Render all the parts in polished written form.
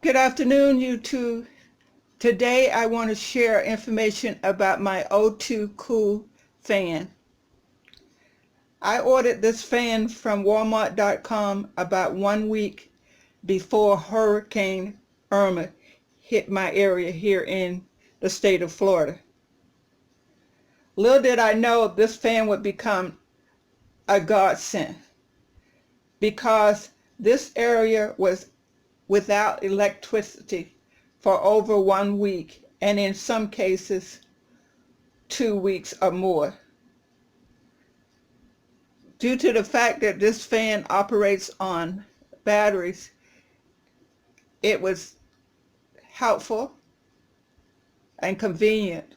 Good afternoon, you two. Today I want to share information about my O2 Cool fan. I ordered this fan from Walmart.com about 1 week before Hurricane Irma hit my area here in the state of Florida. Little did I know this fan would become a godsend, because this area was without electricity for over 1 week, and in some cases 2 weeks or more. Due to the fact that this fan operates on batteries, it was helpful and convenient,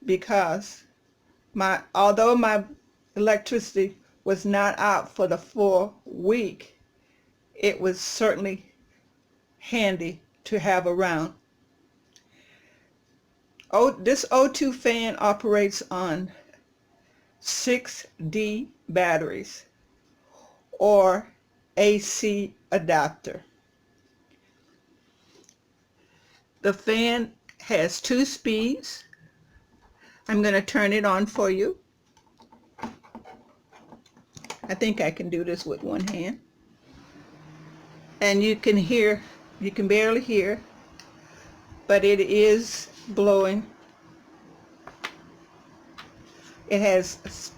because although my electricity was not out for the full week, it was certainly handy to have around. This O2 fan operates on 6D batteries or AC adapter. The fan has 2 speeds. I'm going to turn it on for you. I think I can do this with one hand. And you can barely hear, but it is blowing. It has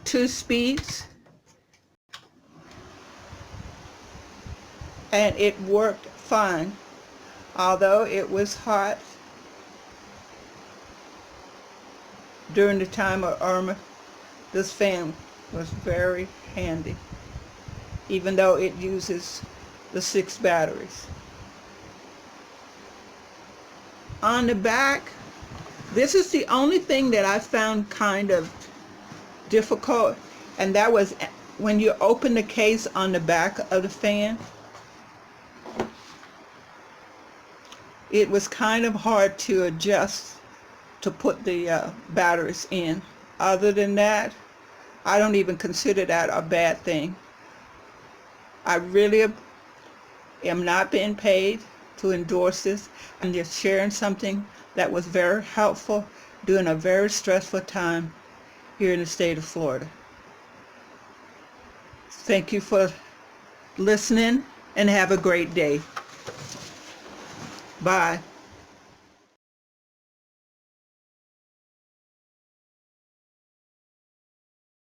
2 speeds, and it worked fine. Although it was hot during the time of Irma, this fan was very handy, even though it uses the 6 batteries. On the back, this is the only thing that I found kind of difficult, and that was when you open the case on the back of the fan. It was kind of hard to adjust to put the batteries in. Other than that, I don't even consider that a bad thing. I really am not being paid to endorse this. I'm just sharing something that was very helpful during a very stressful time here in the state of Florida. Thank you for listening, and have a great day. Bye.